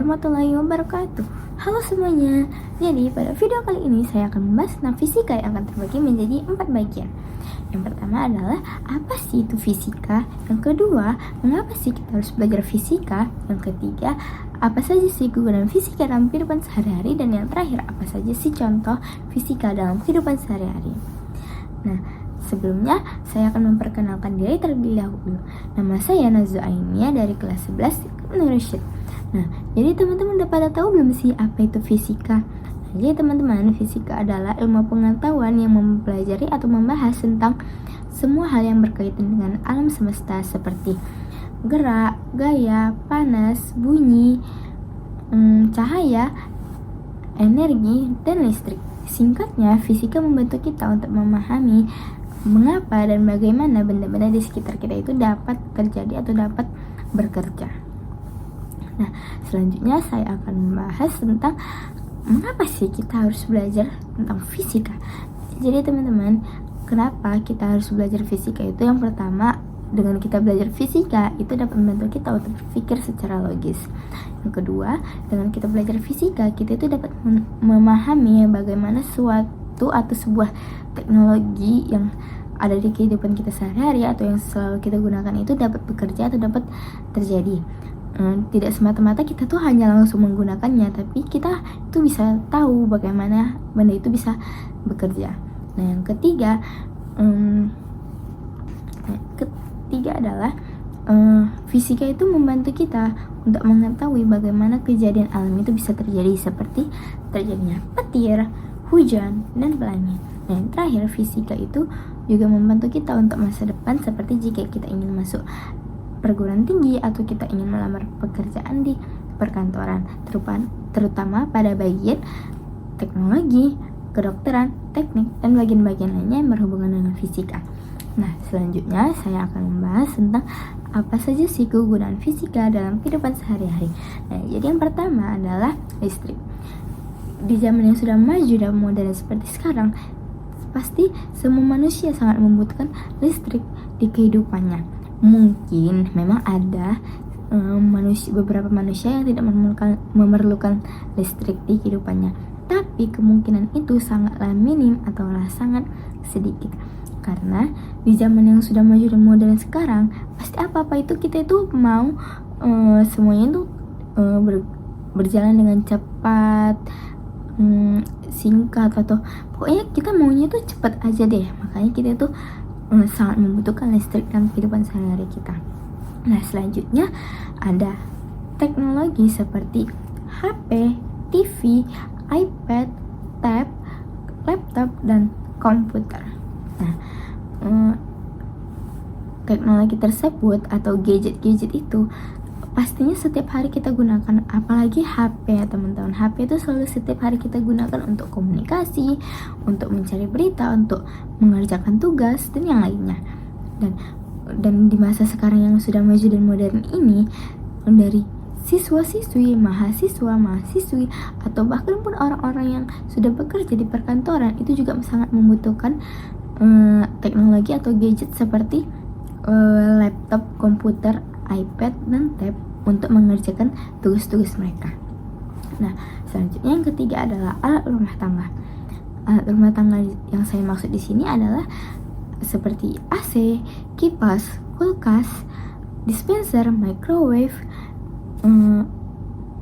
warahmatullahi wabarakatuh. Halo semuanya. Jadi pada video kali ini saya akan membahas tentang fisika yang akan terbagi menjadi 4 bagian. Yang pertama adalah apa sih itu fisika? Yang kedua, mengapa sih kita harus belajar fisika? Yang ketiga, apa saja sih kegunaan fisika dalam kehidupan sehari-hari? Dan yang terakhir, apa saja sih contoh fisika dalam kehidupan sehari-hari? Nah, sebelumnya saya akan memperkenalkan diri terlebih dahulu. Nama saya Nazwa Ainia dari kelas 11 Indonesia. Nah, jadi teman-teman udah pada tahu belum sih apa itu fisika? Nah, jadi teman-teman, fisika adalah ilmu pengetahuan yang mempelajari atau membahas tentang semua hal yang berkaitan dengan alam semesta seperti gerak, gaya, panas, bunyi, cahaya, energi, dan listrik. Singkatnya, fisika membantu kita untuk memahami mengapa dan bagaimana benda-benda di sekitar kita itu dapat terjadi atau dapat bekerja. Nah, selanjutnya saya akan membahas tentang mengapa sih kita harus belajar tentang fisika. Jadi teman-teman, kenapa kita harus belajar fisika itu? Yang pertama, dengan kita belajar fisika itu dapat membantu kita untuk berpikir secara logis. Yang kedua, dengan kita belajar fisika, kita itu dapat memahami bagaimana suatu atau sebuah teknologi yang ada di kehidupan kita sehari-hari atau yang selalu kita gunakan itu dapat bekerja atau dapat terjadi. Tidak semata-mata kita tuh hanya langsung menggunakannya, tapi kita itu bisa tahu bagaimana benda itu bisa bekerja. Nah, yang ketiga adalah fisika itu membantu kita untuk mengetahui bagaimana kejadian alam itu bisa terjadi, seperti terjadinya petir, hujan, dan pelangi. Nah, yang terakhir, fisika itu juga membantu kita untuk masa depan, seperti jika kita ingin masuk perguruan tinggi atau kita ingin melamar pekerjaan di perkantoran, terutama pada bagian teknologi, kedokteran, teknik, dan bagian-bagian lainnya yang berhubungan dengan fisika. Nah, selanjutnya saya akan membahas tentang apa saja sih kegunaan fisika dalam kehidupan sehari-hari. Nah, jadi yang pertama adalah listrik. Di zaman yang sudah maju dan modern seperti sekarang, pasti semua manusia sangat membutuhkan listrik di kehidupannya. Mungkin memang ada beberapa manusia yang tidak memerlukan listrik di kehidupannya, tapi kemungkinan itu sangatlah minim atau sangat sedikit. Karena di zaman yang sudah maju dan modern sekarang, pasti apa-apa itu kita itu mau semuanya itu berjalan dengan cepat, singkat, atau pokoknya kita maunya itu cepat aja deh. Makanya kita itu sangat membutuhkan listrik dalam kehidupan sehari-hari kita. Nah, selanjutnya ada teknologi seperti HP, TV, iPad, tab, laptop, dan komputer. Nah, teknologi tersebut atau gadget-gadget itu pastinya setiap hari kita gunakan, apalagi HP ya teman-teman. HP itu selalu setiap hari kita gunakan untuk komunikasi, untuk mencari berita, untuk mengerjakan tugas, dan yang lainnya. Dan di masa sekarang yang sudah maju dan modern ini, dari siswa-siswi, mahasiswa-mahasiswi, atau bahkan pun orang-orang yang sudah bekerja di perkantoran itu juga sangat membutuhkan teknologi atau gadget seperti laptop, komputer, iPad, dan tab untuk mengerjakan tugas-tugas mereka. Nah, selanjutnya yang ketiga adalah alat rumah tangga. Alat rumah tangga yang saya maksud di sini adalah seperti AC, kipas, kulkas, dispenser, microwave,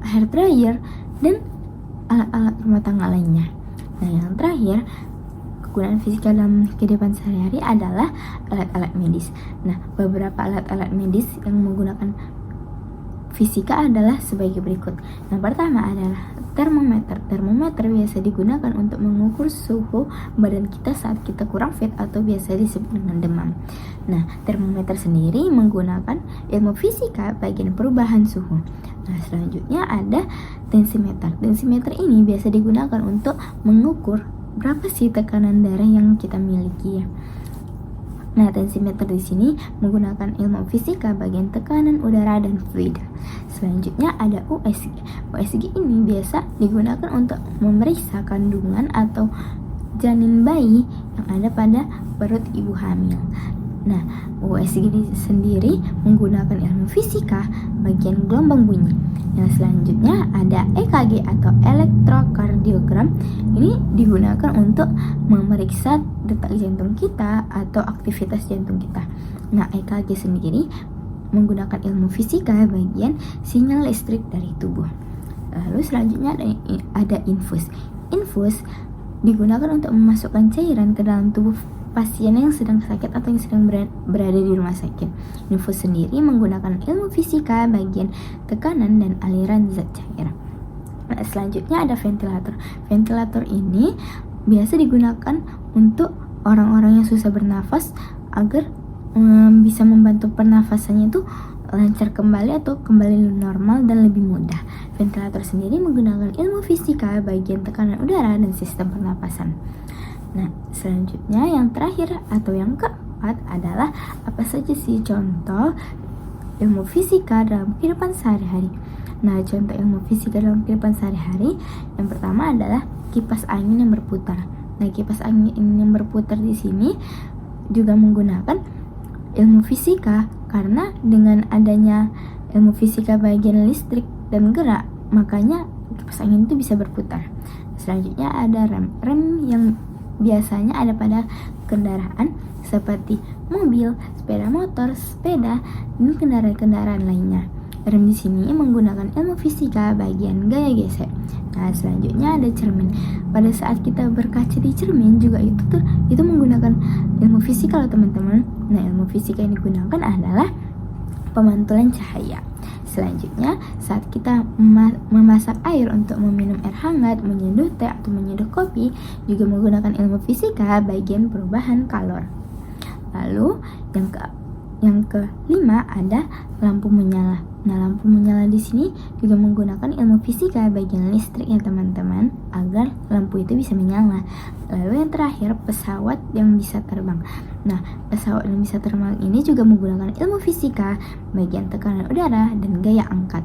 hair dryer, dan alat-alat rumah tangga lainnya. Nah, yang terakhir, kegunaan fisika dalam kehidupan sehari-hari adalah alat-alat medis. Nah, beberapa alat-alat medis yang menggunakan fisika adalah sebagai berikut. Yang pertama adalah termometer. Termometer biasa digunakan untuk mengukur suhu badan kita saat kita kurang fit atau biasa disebut dengan demam. Nah, termometer sendiri menggunakan ilmu fisika bagian perubahan suhu. Nah, selanjutnya ada tensimeter. Tensimeter ini biasa digunakan untuk mengukur berapa sih tekanan darah yang kita miliki ya. Nah, tensimeter di sini menggunakan ilmu fisika bagian tekanan udara dan fluida. Selanjutnya ada USG. USG ini biasa digunakan untuk memeriksa kandungan atau janin bayi yang ada pada perut ibu hamil. Nah, USG sendiri menggunakan ilmu fisika bagian gelombang bunyi. Yang selanjutnya ada EKG atau elektrokardiogram. Ini digunakan untuk memeriksa detak jantung kita atau aktivitas jantung kita. Nah, EKG sendiri menggunakan ilmu fisika bagian sinyal listrik dari tubuh. Lalu selanjutnya ada infus. Infus digunakan untuk memasukkan cairan ke dalam tubuh pasien yang sedang sakit atau yang sedang berada di rumah sakit. Infus sendiri menggunakan ilmu fisika bagian tekanan dan aliran zat cair. Nah, selanjutnya ada ventilator. Ventilator ini biasa digunakan untuk orang-orang yang susah bernafas agar bisa membantu pernafasannya itu lancar kembali atau kembali normal dan lebih mudah. Ventilator sendiri menggunakan ilmu fisika bagian tekanan udara dan sistem pernapasan. Nah, selanjutnya yang terakhir atau yang keempat adalah apa saja sih contoh ilmu fisika dalam kehidupan sehari-hari. Nah, contoh ilmu fisika dalam kehidupan sehari-hari yang pertama adalah kipas angin yang berputar. Nah, kipas angin yang berputar di sini juga menggunakan ilmu fisika karena dengan adanya ilmu fisika bagian listrik dan gerak, makanya kipas angin itu bisa berputar. Selanjutnya ada rem. Rem yang biasanya ada pada kendaraan seperti mobil, sepeda motor, sepeda, dan kendaraan-kendaraan lainnya. Rem di sini menggunakan ilmu fisika bagian gaya gesek. Nah, selanjutnya ada cermin. Pada saat kita berkaca di cermin juga itu menggunakan ilmu fisika loh teman-teman. Nah, ilmu fisika yang digunakan adalah pemantulan cahaya. Selanjutnya, saat kita memasak air untuk meminum air hangat, menyeduh teh atau menyeduh kopi, juga menggunakan ilmu fisika bagian perubahan kalor. Lalu, yang kelima ada lampu menyala. Nah, lampu menyala di sini juga menggunakan ilmu fisika bagian listrik ya teman-teman, agar lampu itu bisa menyala. Lalu yang terakhir, pesawat yang bisa terbang. Nah, pesawat yang bisa terbang ini juga menggunakan ilmu fisika bagian tekanan udara dan gaya angkat.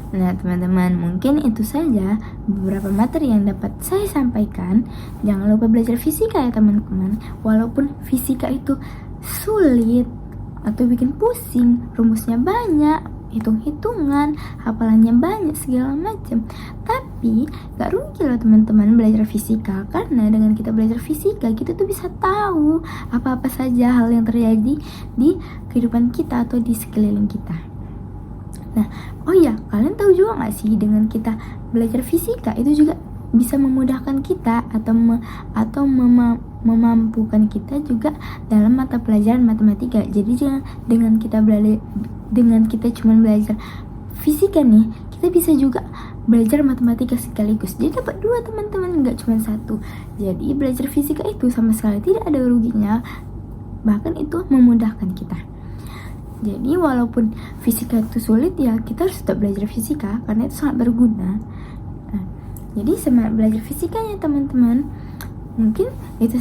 Nah, teman-teman, mungkin itu saja beberapa materi yang dapat saya sampaikan. Jangan lupa belajar fisika ya teman-teman. Walaupun fisika itu sulit atau bikin pusing, rumusnya banyak, hitung-hitungan, hafalannya banyak, segala macam, tapi gak rugi loh teman-teman belajar fisika, karena dengan kita belajar fisika kita tuh bisa tahu apa-apa saja hal yang terjadi di kehidupan kita atau di sekeliling kita. Nah, oh iya, kalian tahu juga gak sih dengan kita belajar fisika itu juga bisa memudahkan kita atau memampukan kita juga dalam mata pelajaran matematika. Jadi dengan kita cuma belajar fisika nih, kita bisa juga belajar matematika sekaligus. Jadi dapat dua teman-teman, nggak cuma satu. Jadi belajar fisika itu sama sekali tidak ada ruginya, bahkan itu memudahkan kita. Jadi walaupun fisika itu sulit ya, kita harus tetap belajar fisika karena itu sangat berguna. Jadi semangat belajar fisikanya teman-teman. Mungkin itu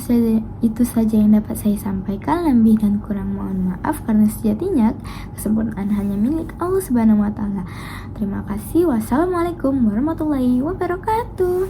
saja yang dapat saya sampaikan. Lebih dan kurang mohon maaf, karena sejatinya kesempurnaan hanya milik Allah Subhanahu wa taala. Terima kasih. Wassalamualaikum warahmatullahi wabarakatuh.